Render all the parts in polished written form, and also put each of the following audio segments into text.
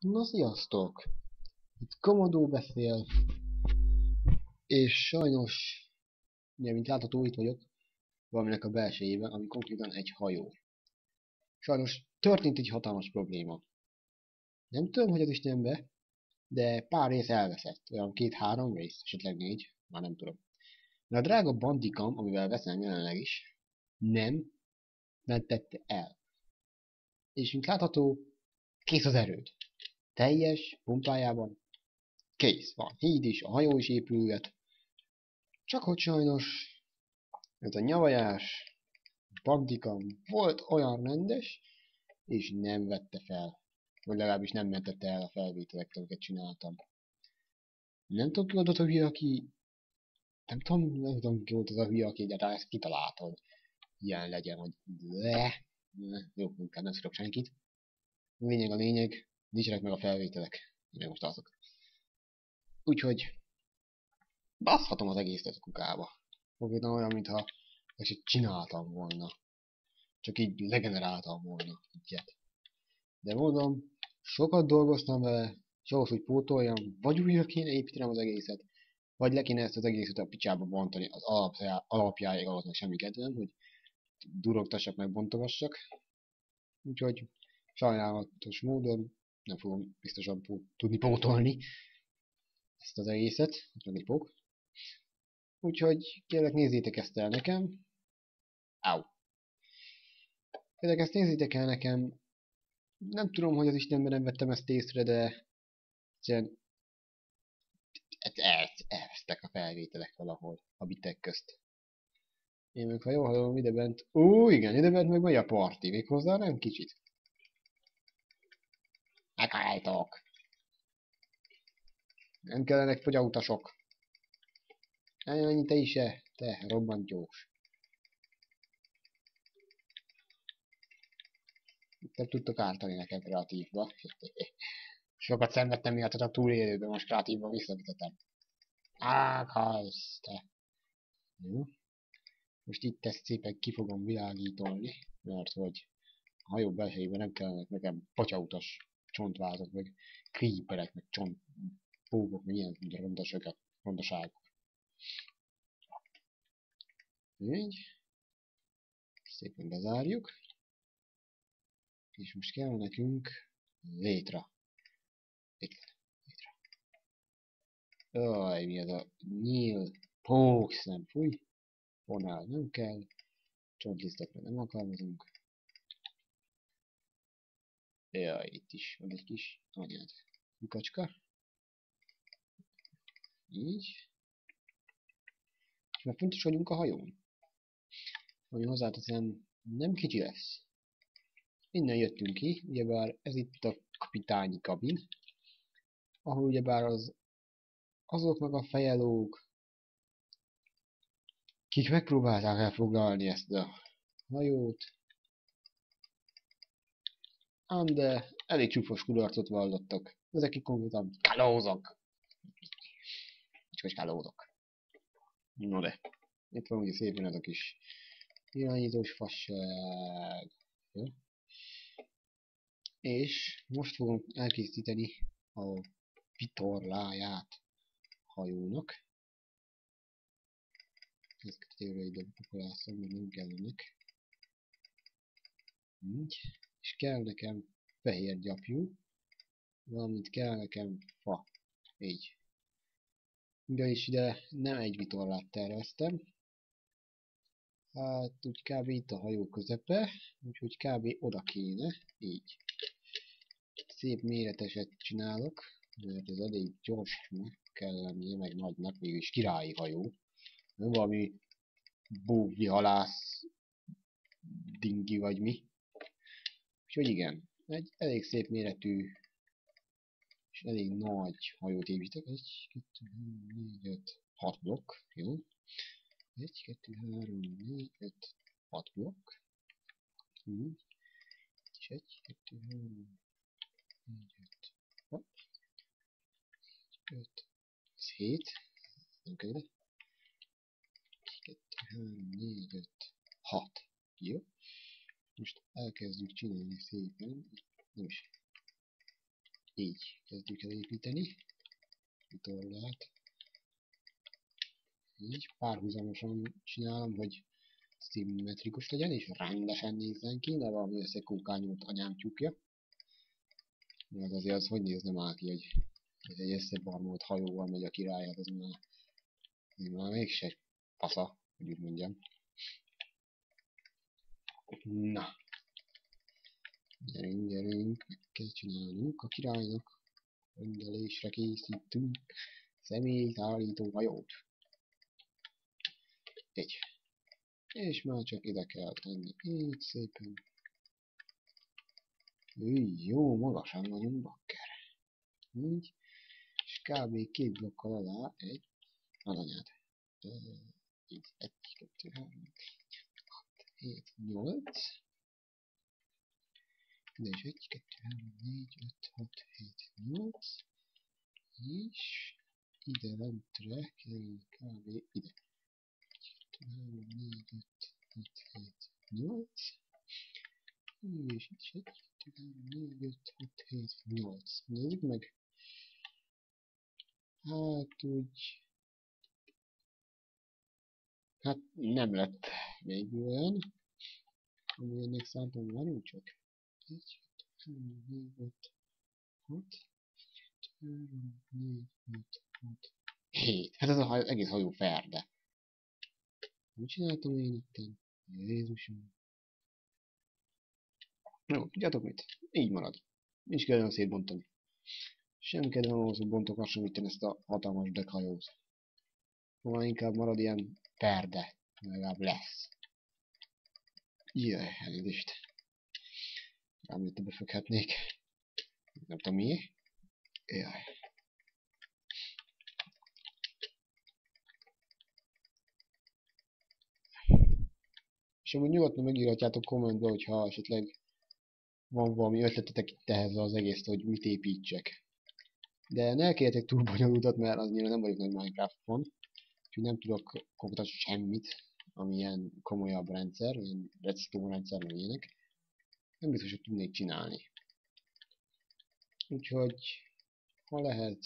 Na sziasztok! Itt Komodó beszél, és sajnos, ugye, mint látható, itt vagyok valaminek a belsejében, ami konkrétan egy hajó. Sajnos történt egy hatalmas probléma. Nem tudom, hogy az Istenbe, de pár rész elveszett. Olyan 2-3 rész, esetleg 4, már nem tudom. De a drága bandikam, amivel veszem jelenleg is, nem mentette el. És mint látható, kész az erőd. Teljes pumpájában kész van. Híd is, a hajó is épülget. Csak hogy sajnos ez a nyavajás bandikam volt olyan rendes, és nem vette fel. Vagy legalábbis nem mentette el a felvételeket, amiket csináltam. Nem tudom ki volt az a hülye, aki... Nem tudom ki volt az a hülye, aki egyáltalán ezt kitalálta, hogy ilyen legyen, hogy jó, inkább nem szorok senkit. A lényeg, nincsenek meg a felvételek. Én most azok. Úgyhogy baszhatom az egészet a kukába. Konkrétan olyan, mintha ezt csináltam volna. Csak így legeneráltam volna ilyet. De mondom, sokat dolgoztam vele, és ahhoz, hogy pótoljam, vagy újra kéne építenem az egészet, vagy le kéne ezt az egészet a picsába bontani az alapjáig, ahhoz meg semmi kedvem, hogy durogtassak meg bontogassak. Úgyhogy sajnálatos módon nem fogom biztosan tudni pótolni ezt az egészet, meg egy pók. Úgyhogy kérlek nézzétek ezt el nekem. Au. Kérlek ezt nézzétek el nekem. Nem tudom, hogy az Istenben nem vettem ezt észre, de egyszerűen elvesztek a felvételek valahol a bitek közt. Én meg ha jól hallom ide bent, igen, ide bent meg megy a parti, méghozzá nem kicsit. Megálltok! Nem kellenek fogyautasok. Ennyi te is te robbantyós. Nem tudtok ártani nekem kreatívba. Sokat szenvedtem miatt a túlélőben, most kreatívba visszaütöttem. Ághalsz te! Jó. Most itt ezt szépen ki fogom világítani, mert hogy a hajó belsejében nem kellenek nekem potyautas csontvázak, meg creeperek, meg csontpókok, meg ilyen rondaságok. Így. Szépen bezárjuk. És most kell nekünk létra. Létra. Jaj, mi az a nyíl póksz, nem fúj. Fonál nem kell. Csontlisztekre nem alkalmazunk. Jaj, itt is van egy kis anyád. Lukacska. Így. És már fontos vagyunk a hajón. Ami hozzáteszem, nem kicsi lesz. Innen jöttünk ki, ugyebár ez itt a kapitányi kabin, ahol ugyebár azoknak a fejelók, kik megpróbálták elfoglalni ezt a hajót, ám de elég csúfos kudarcot vallottak. Ezek itt konkrétan kalózok. Csak kalózok. No de, itt van ugye szépen ez a kis irányítós fasság. Ja. És most fogom elkészíteni a vitorláját hajónak. Ezeket tényleg ide pakolászom, mert nem kellenek. Így. És kell nekem fehér gyapjú, valamint kell nekem fa. Így. Ugyanis ide nem egy vitorlát terveztem. Hát úgy kb. Itt a hajó közepe, úgyhogy kb. Oda kéne. Így. Szép méreteset csinálok, mert ez elég gyorsnak kell lennie, meg nagynak, mégis királyi hajó. Nem valami búvli halász dingi vagy mi. Úgyhogy igen, egy elég szép méretű és elég nagy hajót építek. 1, 2, 3, 4, 5, 6 blokk, jó? 1, 2, 3, 4, 5, 6 blokk. És 1, 2, 3, 4, 5, 6, 5, 7, nem kell ide. 1, 2, 3, 4, 5, 6. Jó? Most elkezdjük csinálni szépen. Nem is. így kezdjük el építeni. Utól lehet. Így párhuzamosan csinálom, hogy szimmetrikus legyen, és rendesen nézzen ki, ne valami összekókányult anyám tyúkja. Mert azért az hogy nézne már ki, hogy ez egy összebarmolt hajóval megy a király, hát az már mégse fasza, hogy úgy mondjam. Na, gyerünk, meg kell csinálnunk a királynak. Rendelésre készítünk személyszállító hajót. Egy. És már csak ide kell tenni, így szépen. Jó magasan vagyunk, bakker. Így. És kb. 2 blokkal alá egy alanyát. Így 1, 2, 3, 6, 7, 8. Ide is 1, 2, 3, 4, 5, 6, 7, 8. És ide lentre kell kb. Ide. 3, 4, 5, 6, 7, 8. És itt is 1, 2, 3, 4, 5, 6, 7, 8. Nézzük meg. Hát úgy... Hát nem lett végül olyan, ami ennek szántam, várjunk csak. 1, 2, 3, 4, 5, 6, 3, 4, 5, 6, 7. Hát ez az egész hajó ferde. Mit csináltam én itten? Jézusom. Jó, tudjátok mit? Így marad. Nincs kedvem szétbontani. Semmi kedvem ahhoz, hogy bontogassam itten ezt a hatalmas deckhajót. Szóval inkább marad ilyen ferde. Legalább lesz. Jaj, elnézést. Rámlőtte beföghetnék. Nem tudom miért. Jaj. És amúgy nyugodtan megírhatjátok kommentbe, hogyha esetleg van valami ötletetek itt ehhez az egész, hogy mit építsek. De ne kérjetek túl bonyolultat, mert annyira nem vagyok nagy Minecraft-on. Úgyhogy nem tudok konkrétan semmit, ami ilyen komolyabb rendszer, ilyen redstone rendszer, meg ilyenek. Nem biztos, hogy tudnék csinálni. Úgyhogy, ha lehet,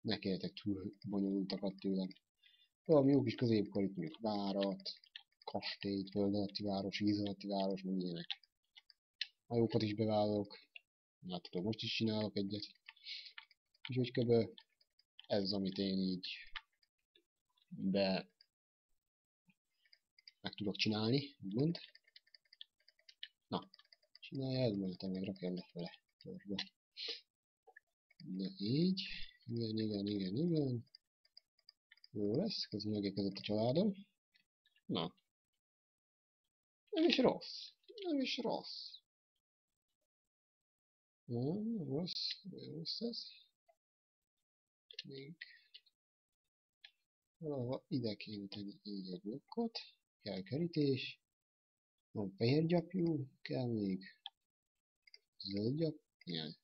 ne kérjetek túl bonyolultakat tőlem. Valami jó kis középkori, mondjuk várat, kastélyt, föld alatti város, víz alatti város, meg ilyenek. Hajókat is bevállalok. Láthatok, most is csinálok egyet. Úgyhogy kb. Ez, amit én így meg tudok csinálni, úgymond. Na, csinálja ez, majd te meg rakjál lefele. Na így. Igen. Jó lesz, közben megérkezett a családom. Na. Nem is rossz. Nem rossz ez. Még valahol ide kéne tenni így egy blokkot. Kell kerítés. Van fehér gyapjú, kell még zöld gyapjú. Igen.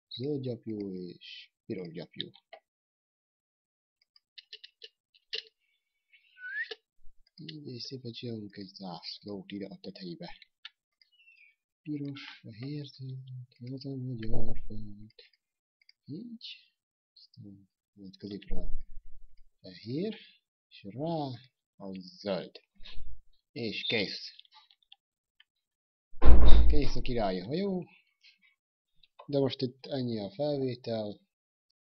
Zöld gyapjú és piros gyapjú. Így és szépen csinálunk egy zászlót ide a tetejébe. Piros, fehér, zöld, az a magyar föld. Így. Aztán majd középre fehér, és rá a zöld. És kész. Kész a királyi hajó. De most itt ennyi a felvétel.